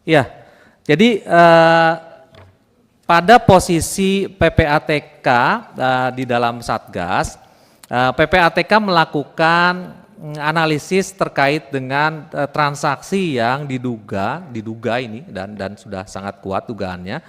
Iya, jadi pada posisi PPATK di dalam Satgas, PPATK melakukan analisis terkait dengan transaksi yang diduga ini dan sudah sangat kuat dugaannya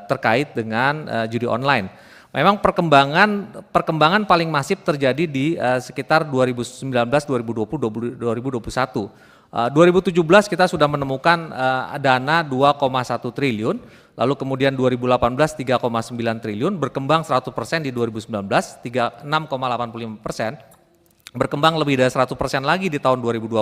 terkait dengan judi online. Memang perkembangan paling masif terjadi di sekitar 2019, 2020, 2021. 2017 kita sudah menemukan dana 2,1 triliun, lalu kemudian 2018 3,9 triliun, berkembang 100% di 2019, 6,85%, berkembang lebih dari 100% lagi di tahun 2020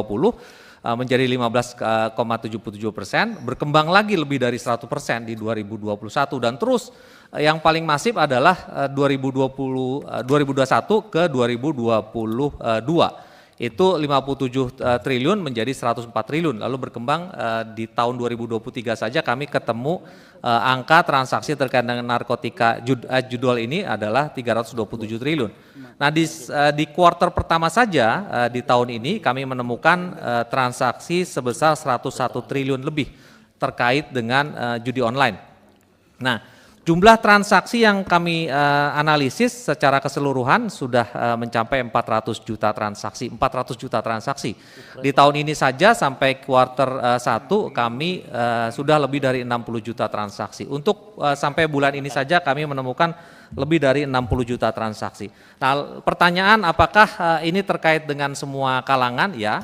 menjadi 15,77%, berkembang lagi lebih dari 100% di 2021 dan terus yang paling masif adalah 2021 ke 2022. Itu 57 triliun menjadi 104 triliun, lalu berkembang di tahun 2023 saja kami ketemu angka transaksi terkait dengan narkotika judul ini adalah 327 triliun. Nah di kuartal pertama saja di tahun ini kami menemukan transaksi sebesar 101 triliun lebih terkait dengan judi online. Nah, jumlah transaksi yang kami analisis secara keseluruhan sudah mencapai 400 juta transaksi, 400 juta transaksi. Di tahun ini saja sampai kuartal 1 kami sudah lebih dari 60 juta transaksi. Untuk sampai bulan ini saja kami menemukan lebih dari 60 juta transaksi. Nah, pertanyaan apakah ini terkait dengan semua kalangan? Ya,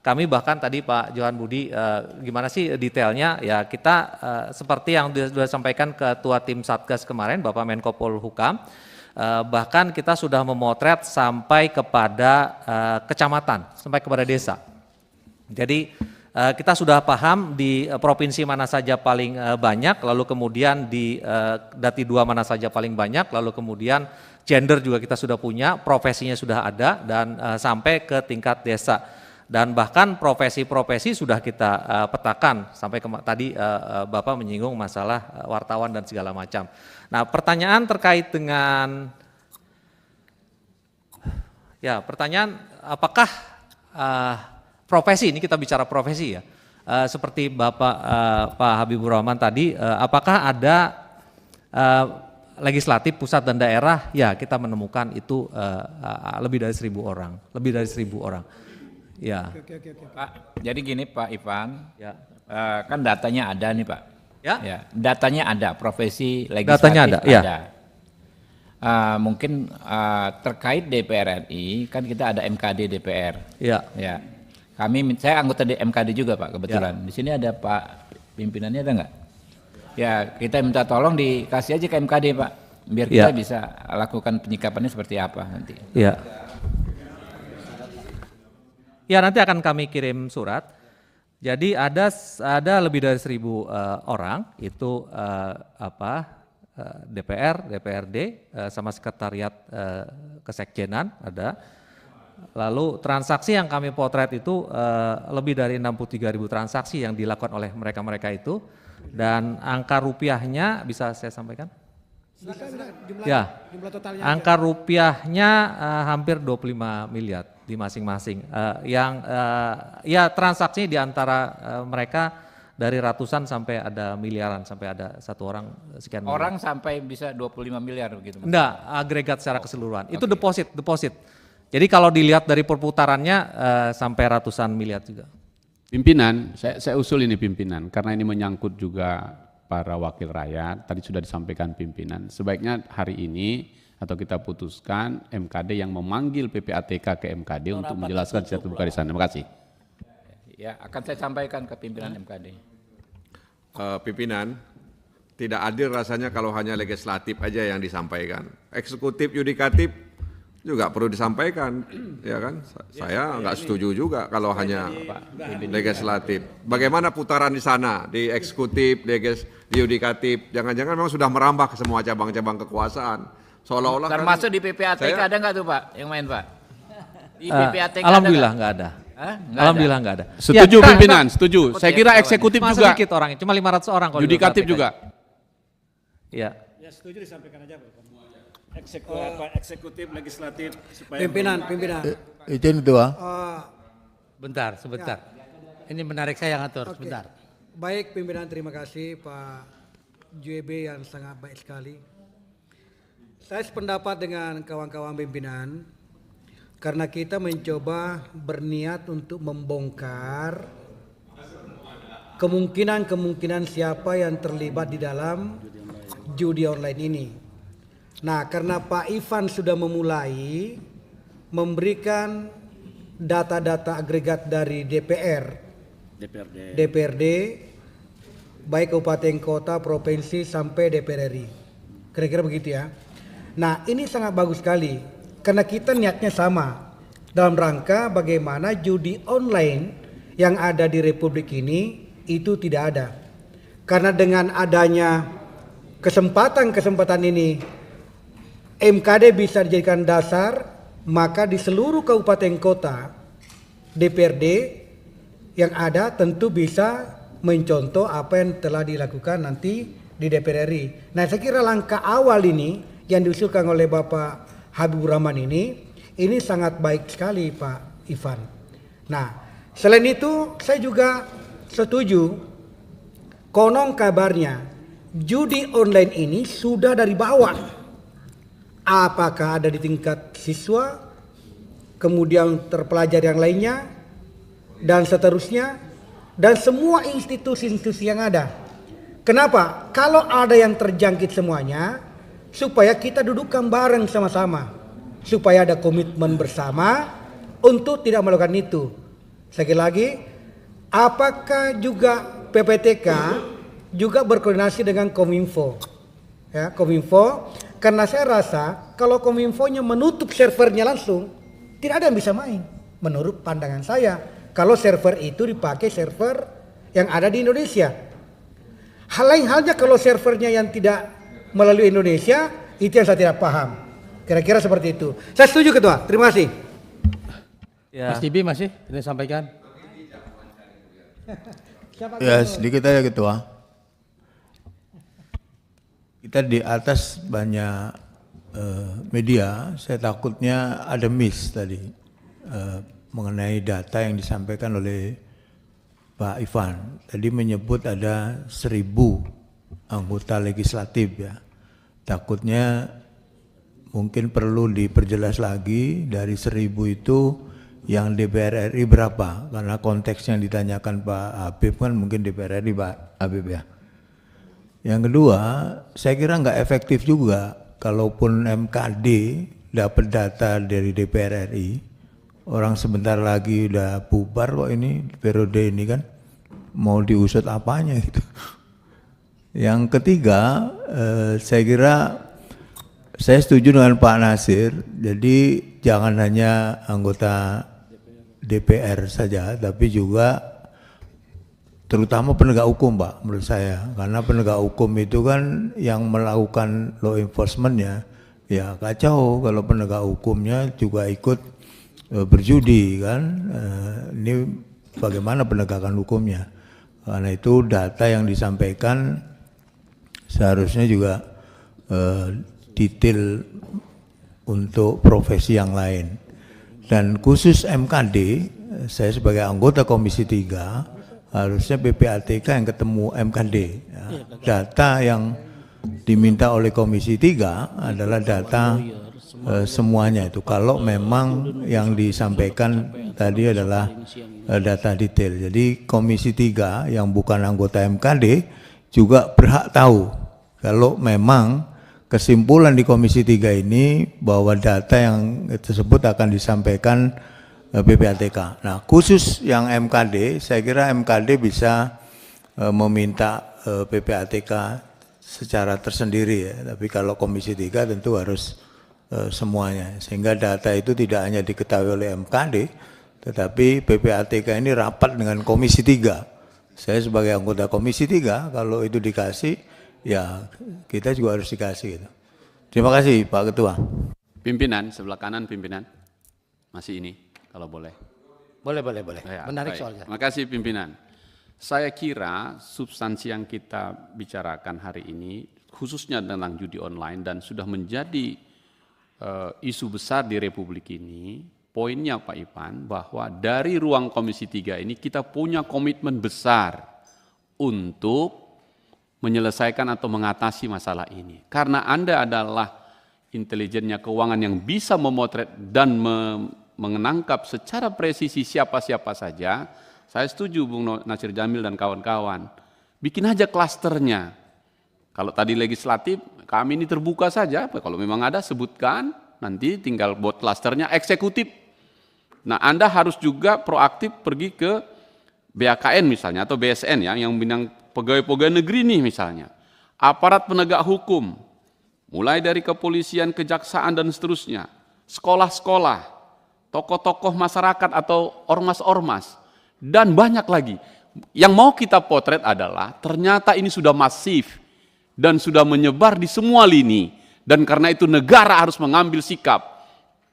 kami bahkan tadi Pak Johan Budi gimana sih detailnya ya kita seperti yang sudah disampaikan Ketua Tim Satgas kemarin Bapak Menko Polhukam, bahkan kita sudah memotret sampai kepada kecamatan, sampai kepada desa. Jadi kita sudah paham di provinsi mana saja paling banyak, lalu kemudian di Dati 2 mana saja paling banyak, lalu kemudian gender juga kita sudah punya, profesinya sudah ada dan sampai ke tingkat desa. Dan bahkan profesi-profesi sudah kita petakan sampai tadi Bapak menyinggung masalah wartawan dan segala macam. Nah, pertanyaan terkait dengan pertanyaan apakah profesi, ini kita bicara profesi ya, seperti Bapak Pak Habibur Rahman tadi, apakah ada legislatif pusat dan daerah? Ya, kita menemukan itu lebih dari 1.000 orang, lebih dari 1.000 orang. Ya. Oke. Pak, jadi gini Pak Ivan, Ya. kan datanya ada nih Pak. Ya. Datanya ada, profesi legislatif Datanya ada. Ya. Mungkin terkait DPR RI, kan kita ada MKD DPR. Ya. Ya. Saya anggota MKD juga Pak kebetulan. Di sini ada Pak pimpinannya ada nggak? Ya, kita minta tolong dikasih aja ke MKD Pak, biar kita bisa lakukan penyikapannya seperti apa nanti. Ya. Ya, nanti akan kami kirim surat. Jadi ada lebih dari 1.000 orang itu DPR, DPRD sama sekretariat kesekjenan ada. Lalu transaksi yang kami potret itu lebih dari 63.000 transaksi yang dilakukan oleh mereka-mereka itu, dan angka rupiahnya bisa saya sampaikan? Jumlah totalnya angka rupiahnya hampir 25 miliar di masing-masing. Transaksi di antara mereka dari ratusan sampai ada miliaran, sampai ada satu orang sekian miliar. Orang sampai bisa 25 miliar begitu? Enggak, agregat secara keseluruhan. Itu deposit. Jadi kalau dilihat dari perputarannya sampai ratusan miliar juga. Pimpinan, saya usul ini pimpinan, karena ini menyangkut juga para wakil rakyat, tadi sudah disampaikan pimpinan, sebaiknya hari ini atau kita putuskan MKD yang memanggil PPATK ke MKD untuk menjelaskan secara terbuka di sana. Terima kasih. Ya, akan saya sampaikan ke pimpinan MKD. Pimpinan, tidak adil rasanya kalau hanya legislatif aja yang disampaikan. Eksekutif, yudikatif juga perlu disampaikan, ya kan? Saya nggak setuju juga kalau hanya legislatif. Bagaimana putaran di sana, di eksekutif, di yudikatif? Jangan-jangan memang sudah merambah ke semua cabang-cabang kekuasaan. Seolah-olah termasuk di PPATK ada nggak tuh Pak yang main Pak? Di PPATK alhamdulillah nggak ada. Alhamdulillah nggak ada. Setuju pimpinan, setuju. Saya kira eksekutif juga. Sedikit orangnya, cuma 500 orang. Yudikatif juga. Ya. Ya setuju disampaikan aja Pak. Eksekutif, legislatif supaya pimpinan. Izin Ketua. Sebentar. Ini menarik, saya yang atur, Oke. sebentar. Baik pimpinan, terima kasih Pak JB yang sangat baik sekali. Saya sependapat dengan kawan-kawan pimpinan karena kita mencoba berniat untuk membongkar kemungkinan-kemungkinan siapa yang terlibat di dalam judi online ini. Nah, karena Pak Ivan sudah memulai memberikan data-data agregat dari DPRD, baik kabupaten kota, provinsi sampai DPR RI. Kira-kira begitu ya. Nah, ini sangat bagus sekali karena kita niatnya sama dalam rangka bagaimana judi online yang ada di Republik ini itu tidak ada. Karena dengan adanya kesempatan ini MKD bisa dijadikan dasar, maka di seluruh kabupaten kota DPRD yang ada tentu bisa mencontoh apa yang telah dilakukan nanti di DPR RI. Nah, saya kira langkah awal ini yang diusulkan oleh Bapak Habibur Rahman ini sangat baik sekali Pak Ivan. Nah, selain itu saya juga setuju, konon kabarnya judi online ini sudah dari bawah. Apakah ada di tingkat siswa, kemudian terpelajar yang lainnya, dan seterusnya, dan semua institusi-institusi yang ada. Kenapa? Kalau ada yang terjangkit semuanya, supaya kita dudukkan bareng sama-sama, supaya ada komitmen bersama untuk tidak melakukan itu. Sekali lagi, apakah juga PPTK juga berkoordinasi dengan Kominfo? Ya, Kominfo, karena saya rasa kalau Kominfonya menutup servernya langsung, tidak ada yang bisa main. Menurut pandangan saya, kalau server itu dipakai server yang ada di Indonesia. Hal lain halnya kalau servernya yang tidak melalui Indonesia, itu yang saya tidak paham. Kira-kira seperti itu. Saya setuju Ketua, terima kasih. Mas Tibi masih ini sampaikan. Ya, sedikit aja Ketua. Kita di atas banyak media, saya takutnya ada miss tadi mengenai data yang disampaikan oleh Pak Ivan. Tadi menyebut ada 1.000 anggota legislatif ya. Takutnya mungkin perlu diperjelas lagi dari 1.000 itu yang DPR RI berapa? Karena konteks yang ditanyakan Pak Habib kan mungkin DPR RI Pak Habib ya. Yang kedua, saya kira nggak efektif juga kalaupun MKD dapat data dari DPR RI, orang sebentar lagi udah bubar kok ini periode ini kan, mau diusut apanya gitu. Yang ketiga, saya kira saya setuju dengan Pak Nasir, jadi jangan hanya anggota DPR saja, tapi juga terutama penegak hukum Pak menurut saya, karena penegak hukum itu kan yang melakukan law enforcement-nya ya kacau kalau penegak hukumnya juga ikut berjudi kan. Ini bagaimana penegakan hukumnya, karena itu data yang disampaikan seharusnya juga detail untuk profesi yang lain. Dan khusus MKD, saya sebagai anggota Komisi 3 harusnya PPATK yang ketemu MKD ya. Data yang diminta oleh Komisi 3 adalah data semuanya itu, kalau memang yang disampaikan tadi adalah data detail. Jadi Komisi 3 yang bukan anggota MKD juga berhak tahu kalau memang kesimpulan di Komisi 3 ini bahwa data yang tersebut akan disampaikan PPATK. Nah, khusus yang MKD, saya kira MKD bisa meminta PPATK secara tersendiri ya. Tapi kalau Komisi 3 tentu harus semuanya. Sehingga data itu tidak hanya diketahui oleh MKD, tetapi PPATK ini rapat dengan Komisi 3. Saya sebagai anggota Komisi 3, kalau itu dikasih, ya kita juga harus dikasih gitu. Terima kasih Pak Ketua. Pimpinan, sebelah kanan pimpinan. Masih ini. Kalau boleh. Boleh. Ya, Menarik baik. soalnya. Terima kasih pimpinan. Saya kira substansi yang kita bicarakan hari ini, khususnya tentang judi online dan sudah menjadi isu besar di Republik ini, poinnya Pak Ipan bahwa dari ruang Komisi 3 ini kita punya komitmen besar untuk menyelesaikan atau mengatasi masalah ini. Karena Anda adalah intelijennya keuangan yang bisa memotret dan menangkap secara presisi siapa-siapa saja. Saya setuju Bung Nasir Jamil dan kawan-kawan. Bikin aja klasternya. Kalau tadi legislatif, kami ini terbuka saja. Kalau memang ada sebutkan, nanti tinggal buat klasternya. Eksekutif. Nah, Anda harus juga proaktif pergi ke BAKN misalnya atau BSN ya, yang bidang pegawai-pegawai negeri nih misalnya. Aparat penegak hukum, mulai dari kepolisian, kejaksaan dan seterusnya. Sekolah-sekolah, tokoh-tokoh masyarakat atau ormas-ormas, dan banyak lagi. Yang mau kita potret adalah ternyata ini sudah masif dan sudah menyebar di semua lini. Dan karena itu negara harus mengambil sikap,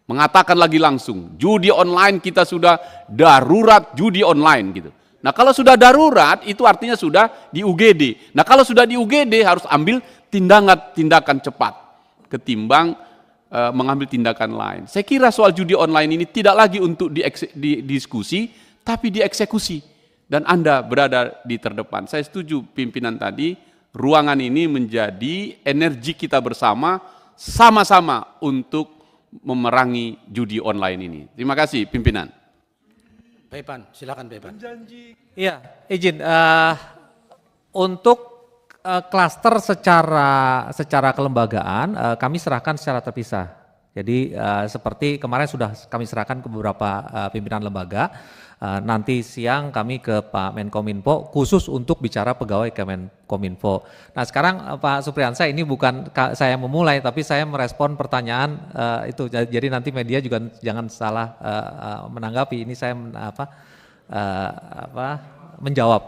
mengatakan lagi langsung, judi online kita sudah darurat judi online gitu. Nah kalau sudah darurat itu artinya sudah di UGD. Nah kalau sudah di UGD harus ambil tindakan cepat ketimbang mengambil tindakan lain. Saya kira soal judi online ini tidak lagi untuk didiskusi, tapi dieksekusi. Dan Anda berada di terdepan. Saya setuju pimpinan tadi, ruangan ini menjadi energi kita bersama, sama-sama untuk memerangi judi online ini. Terima kasih pimpinan. Pak Ipan, silakan Pak Ipan. Iya, izin. Untuk klaster secara kelembagaan kami serahkan secara terpisah. Jadi seperti kemarin sudah kami serahkan ke beberapa pimpinan lembaga. Nanti siang kami ke Pak Menkominfo khusus untuk bicara pegawai Kemenkominfo. Nah sekarang Pak Supriyansa, ini bukan saya memulai tapi saya merespon pertanyaan itu. Jadi nanti media juga jangan salah menanggapi. Ini saya menjawab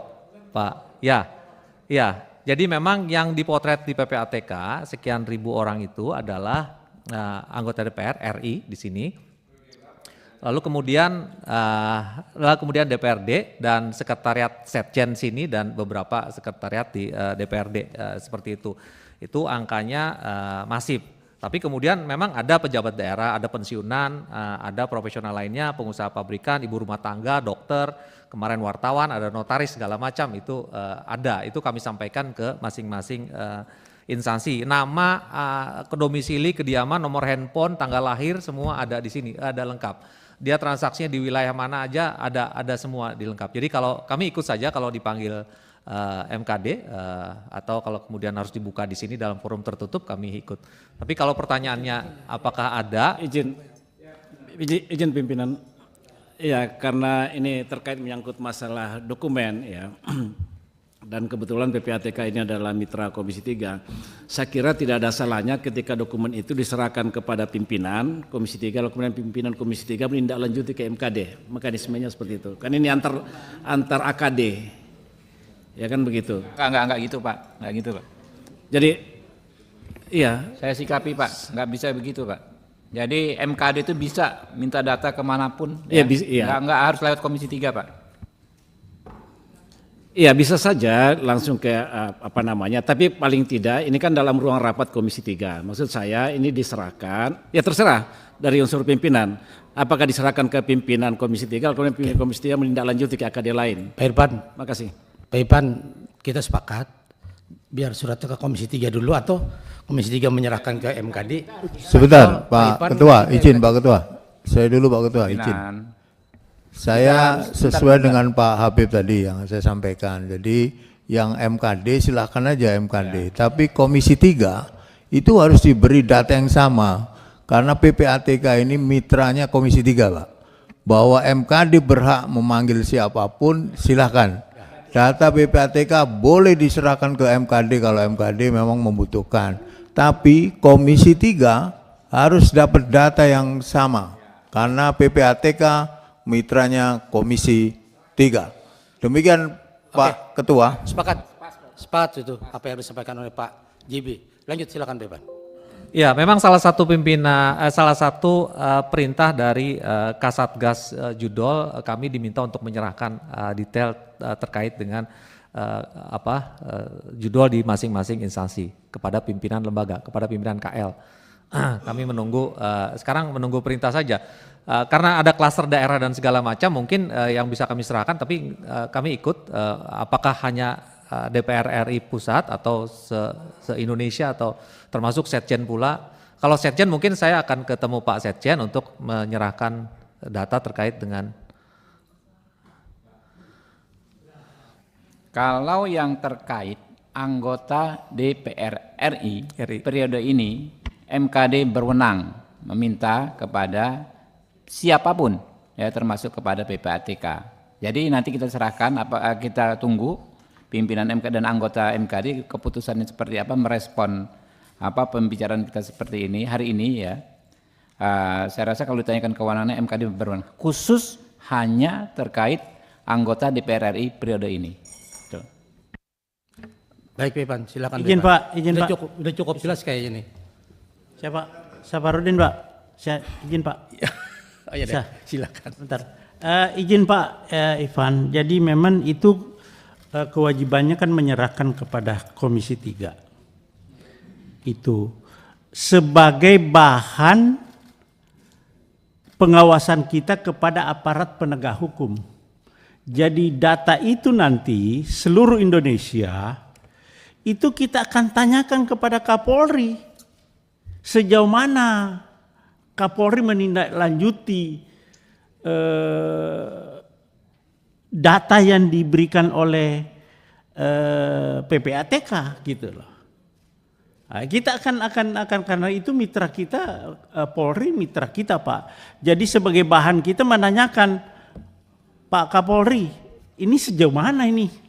Pak. Ya. Jadi memang yang dipotret di PPATK sekian ribu orang itu adalah anggota DPR RI di sini. Lalu kemudian DPRD dan sekretariat Setjen sini dan beberapa sekretariat di DPRD seperti itu. Itu angkanya masif. Tapi kemudian memang ada pejabat daerah, ada pensiunan, ada profesional lainnya, pengusaha pabrikan, ibu rumah tangga, dokter, kemarin wartawan, ada notaris segala macam itu ada. Itu kami sampaikan ke masing-masing instansi. Nama, domisili, kediaman, nomor handphone, tanggal lahir semua ada di sini, ada lengkap. Dia transaksinya di wilayah mana aja ada semua dilengkap. Jadi kalau kami ikut saja kalau dipanggil MKD atau kalau kemudian harus dibuka di sini dalam forum tertutup kami ikut. Tapi kalau pertanyaannya apakah ada? Izin pimpinan. Ya, karena ini terkait menyangkut masalah dokumen ya. Dan kebetulan PPATK ini adalah mitra Komisi 3. Saya kira tidak ada salahnya ketika dokumen itu diserahkan kepada pimpinan Komisi 3, lalu kemudian pimpinan Komisi 3 menindaklanjuti ke MKD. Mekanismenya seperti itu. Kan ini antar AKD. Ya kan begitu. Enggak gitu Pak, enggak gitu Pak. Jadi iya. Saya sikapi Pak, enggak bisa begitu Pak. Jadi MKD itu bisa minta data kemanapun. Iya, ya. Enggak harus lewat Komisi 3 Pak. Iya bisa saja langsung ke tapi paling tidak ini kan dalam ruang rapat Komisi 3. Maksud saya ini diserahkan, ya terserah dari unsur pimpinan. Apakah diserahkan ke pimpinan Komisi 3, kemudian pimpinan Komisi 3 menindaklanjuti ke AKD lain. Pak Irfan, makasih. Pak Irfan, kita sepakat biar suratnya ke Komisi 3 dulu atau Komisi 3 menyerahkan ke MKD. Sebentar Pak Ketua, izin Pak Ketua. Saya dulu Pak Ketua, izin. Saya sesuai dengan Pak Habib tadi yang saya sampaikan. Jadi yang MKD silahkan aja MKD. Tapi Komisi 3 itu harus diberi data yang sama. Karena PPATK ini mitranya Komisi 3 Pak. Bahwa MKD berhak memanggil siapapun silahkan. Data PPATK boleh diserahkan ke MKD kalau MKD memang membutuhkan. Tapi Komisi 3 harus dapat data yang sama. Karena PPATK mitranya Komisi 3. Demikian Pak Ketua. Sepakat itu apa yang disampaikan oleh Pak JB. Lanjut silakan Pak Ipan. Ya, memang salah satu perintah dari Kasatgas Judol kami diminta untuk menyerahkan detail terkait dengan judol di masing-masing instansi kepada pimpinan lembaga, kepada pimpinan KL. kami menunggu, sekarang menunggu perintah saja. Karena ada klaster daerah dan segala macam, mungkin yang bisa kami serahkan, tapi kami ikut apakah hanya DPR RI pusat atau se-Indonesia atau termasuk Setjen pula. Kalau Setjen mungkin saya akan ketemu Pak Setjen untuk menyerahkan data terkait dengan. Kalau yang terkait anggota DPR RI periode ini, MKD berwenang meminta kepada siapapun, ya termasuk kepada PPATK. Jadi nanti kita serahkan, kita tunggu pimpinan MKD dan anggota MKD keputusannya seperti apa, merespon apa pembicaraan kita seperti ini hari ini ya. Saya rasa kalau ditanyakan kewenangannya MKD berwenang, khusus hanya terkait anggota DPR RI periode ini. Baik, Pak, silakan. Izin Pak, izin Pak. Udah cukup jelas kayaknya ini. Siapa? Safarudin Pak. Saya izin Pak. Oh iya deh, silakan. Bentar. Izin Pak Ivan. Jadi memang itu kewajibannya kan menyerahkan kepada Komisi 3. Itu sebagai bahan pengawasan kita kepada aparat penegak hukum. Jadi data itu nanti seluruh Indonesia itu kita akan tanyakan kepada Kapolri sejauh mana Kapolri menindaklanjuti data yang diberikan oleh PPATK gitu loh. Nah, kita akan karena itu mitra kita Polri, mitra kita Pak. Jadi sebagai bahan kita menanyakan Pak Kapolri, ini sejauh mana ini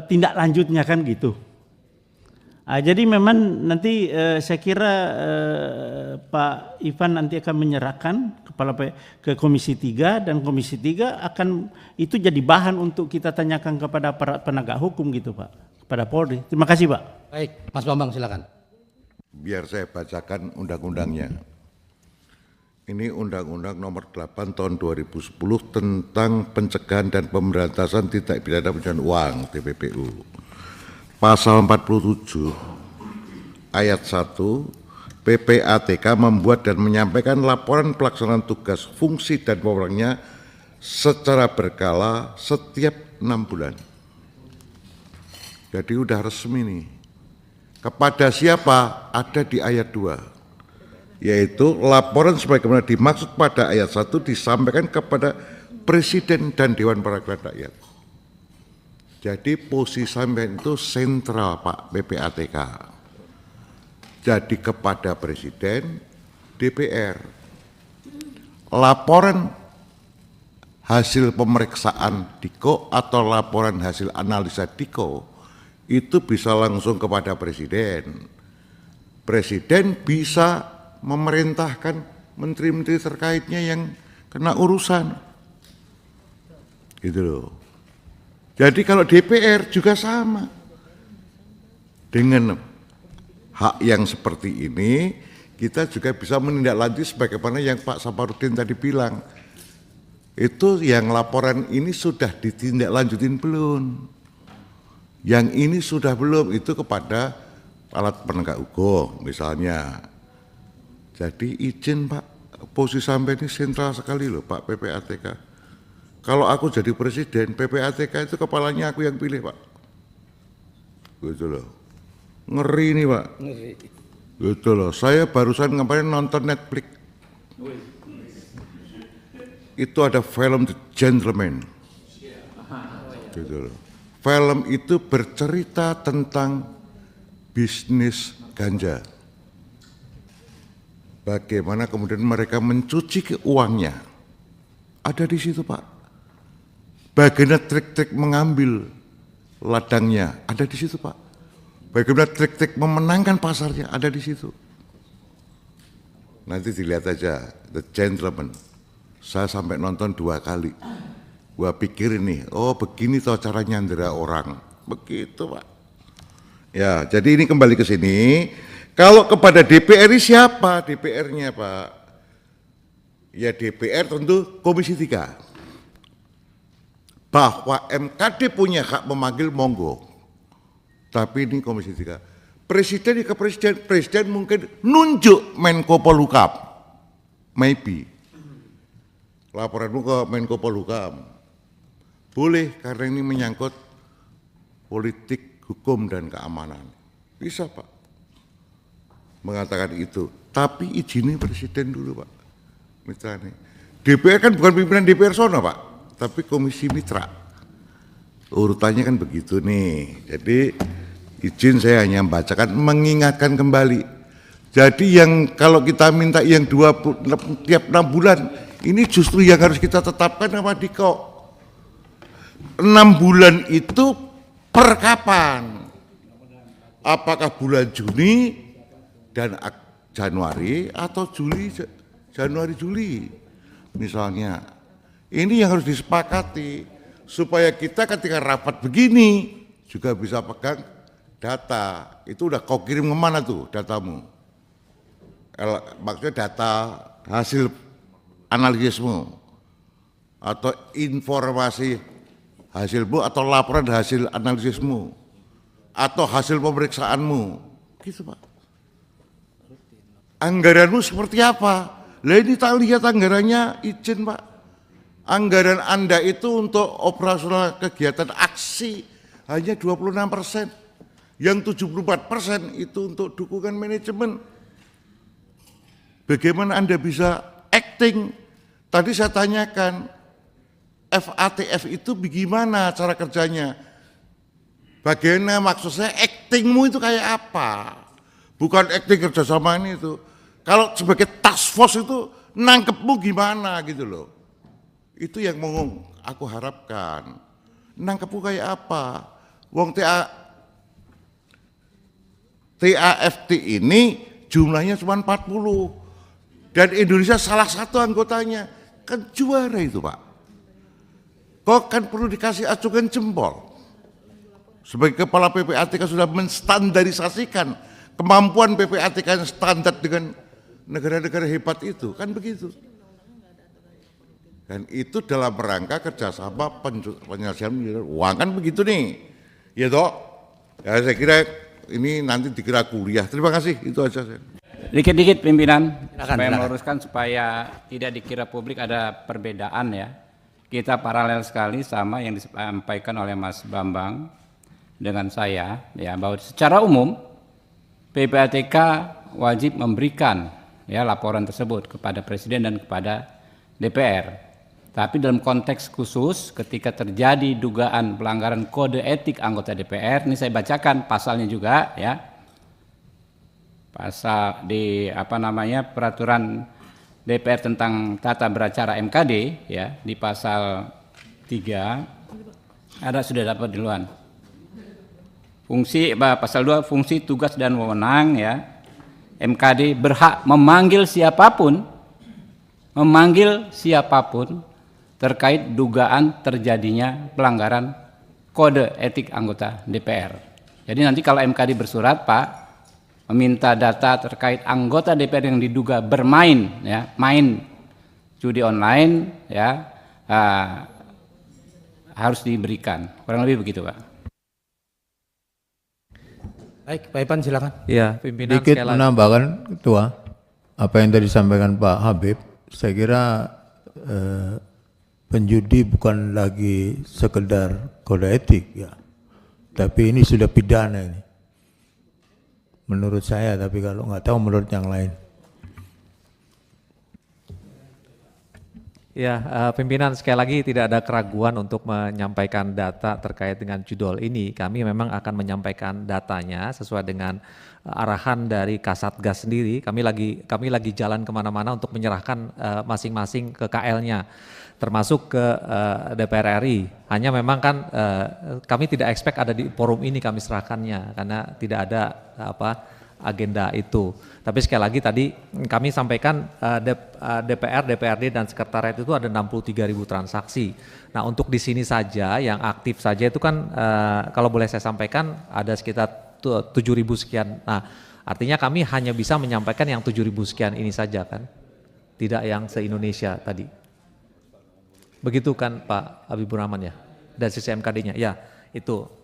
tindak lanjutnya kan gitu. Jadi memang nanti saya kira Pak Ivan nanti akan menyerahkan ke Komisi 3 dan Komisi 3 akan itu jadi bahan untuk kita tanyakan kepada aparat penegak hukum gitu Pak, kepada Polri. Terima kasih Pak. Baik, Mas Bambang silakan. Biar saya bacakan undang-undangnya. Ini Undang-Undang Nomor 8 Tahun 2010 tentang pencegahan dan pemberantasan tindak pidana pencucian uang (TPPU). Pasal 47 ayat 1, PPATK membuat dan menyampaikan laporan pelaksanaan tugas, fungsi dan wewenangnya secara berkala setiap 6 bulan. Jadi udah resmi nih. Kepada siapa? Ada di ayat 2. Yaitu laporan sebagaimana dimaksud pada ayat 1 disampaikan kepada Presiden dan Dewan Perwakilan Rakyat. Jadi posisi sampean itu sentral Pak PPATK. Jadi kepada Presiden, DPR. Laporan hasil pemeriksaan DIKO atau laporan hasil analisa DIKO itu bisa langsung kepada Presiden. Presiden bisa memerintahkan menteri-menteri terkaitnya yang kena urusan. Gitu loh. Jadi kalau DPR juga sama. Dengan hak yang seperti ini, kita juga bisa menindaklanjuti sebagaimana yang Pak Safarudin tadi bilang. Itu yang laporan ini sudah ditindaklanjutin belum? Yang ini sudah belum, itu kepada alat penegak hukum misalnya. Jadi izin Pak, posisi sampai ini sentral sekali loh Pak PPATK. Kalau aku jadi presiden, PPATK itu kepalanya aku yang pilih Pak. Gitu loh. Ngeri nih Pak. Ngeri. Gitu loh, saya barusan kemarin nonton Netflix. Itu ada film The Gentleman. Gitu loh. Film itu bercerita tentang bisnis ganja. Bagaimana kemudian mereka mencuci uangnya. Ada di situ Pak. Bagaimana trik-trik mengambil ladangnya. Ada di situ Pak. Bagaimana trik-trik memenangkan pasarnya. Ada di situ. Nanti dilihat aja The Gentleman. Saya sampai nonton 2 kali. Gua pikir ini, oh begini toh cara nyandera orang. Begitu Pak. Ya, jadi ini kembali ke sini. Kalau kepada DPR siapa DPR-nya Pak? Ya DPR tentu Komisi 3. Bahwa MKD punya hak memanggil monggo. Tapi ini Komisi 3. Presiden ke presiden mungkin nunjuk Menko Polhukam, maybe. Laporanmu ke Menko Polhukam. Boleh karena ini menyangkut politik, hukum dan keamanan. Bisa Pak mengatakan itu. Tapi izini presiden dulu Pak. Mitra nih. DPR kan bukan pimpinan DPR sono Pak, tapi komisi mitra. Urutannya kan begitu nih. Jadi izin saya hanya membacakan, mengingatkan kembali. Jadi yang kalau kita minta yang tiap 6 bulan, ini justru yang harus kita tetapkan sama Diko. 6 bulan itu per kapan? Apakah bulan Juni dan Januari atau Juli, Januari, Juli misalnya. Ini yang harus disepakati supaya kita ketika rapat begini juga bisa pegang data. Itu udah kau kirim kemana tuh datamu? Maksudnya data hasil analisismu atau informasi hasilmu atau laporan hasil analisismu atau hasil pemeriksaanmu, gitu Pak. Anggaranmu seperti apa? Lah ini tak lihat anggarannya, izin Pak. Anggaran Anda itu untuk operasional kegiatan aksi hanya 26%. Yang 74% itu untuk dukungan manajemen. Bagaimana Anda bisa acting? Tadi saya tanyakan, FATF itu bagaimana cara kerjanya? Bagaimana maksud saya actingmu itu kayak apa? Bukan acting kerjasama ini itu. Kalau sebagai task force itu nangkepmu gimana gitu loh. Itu yang mau aku harapkan. Nangkepmu kayak apa? Wong TAFT ini jumlahnya cuma 40. Dan Indonesia salah satu anggotanya. Kan juara itu Pak. Kok kan perlu dikasih acungan jempol. Sebagai kepala PPATK sudah menstandarisasikan kemampuan PPATK yang standar dengan negara-negara hebat itu, kan begitu. Dan itu dalam rangka kerjasama penyelesaian uang, kan begitu nih. Ya toh, ya saya kira ini nanti dikira kuliah. Terima kasih, itu aja saya. Dikit-dikit pimpinan, supaya meluruskan supaya tidak dikira publik ada perbedaan ya. Kita paralel sekali sama yang disampaikan oleh Mas Bambang dengan saya, ya, bahwa secara umum PPATK wajib memberikan ya laporan tersebut kepada Presiden dan kepada DPR. Tapi dalam konteks khusus ketika terjadi dugaan pelanggaran kode etik anggota DPR, ini saya bacakan pasalnya juga ya. Pasal di peraturan DPR tentang tata beracara MKD ya, di pasal 3 ada sudah dapat duluan. Fungsi pasal 2 fungsi tugas dan wewenang ya. MKD berhak memanggil siapapun terkait dugaan terjadinya pelanggaran kode etik anggota DPR. Jadi nanti kalau MKD bersurat Pak meminta data terkait anggota DPR yang diduga bermain ya, main judi online ya, harus diberikan. Kurang lebih begitu Pak. Baik, Pak Ivan silakan. Ya, pimpinan Sedikit menambahkan Ketua, apa yang tadi disampaikan Pak Habib, saya kira penjudi bukan lagi sekedar kode etik ya, tapi ini sudah pidana ini. Menurut saya, tapi kalau nggak tahu menurut yang lain. Ya, pimpinan sekali lagi tidak ada keraguan untuk menyampaikan data terkait dengan judul ini. Kami memang akan menyampaikan datanya sesuai dengan arahan dari Kasatgas sendiri. Kami lagi jalan kemana-mana untuk menyerahkan masing-masing ke KL-nya, termasuk ke DPR RI. Hanya memang kan kami tidak expect ada di forum ini kami serahkannya karena tidak ada agenda itu. Tapi sekali lagi tadi kami sampaikan DPR, DPRD dan sekretariat itu ada 63.000 transaksi. Nah untuk di sini saja yang aktif saja itu kan kalau boleh saya sampaikan ada sekitar 7.000 sekian. Nah artinya kami hanya bisa menyampaikan yang 7.000 sekian ini saja kan, tidak yang se-Indonesia tadi. Begitu kan Pak Habibur Rahman ya, dari sisi MKD-nya, ya itu.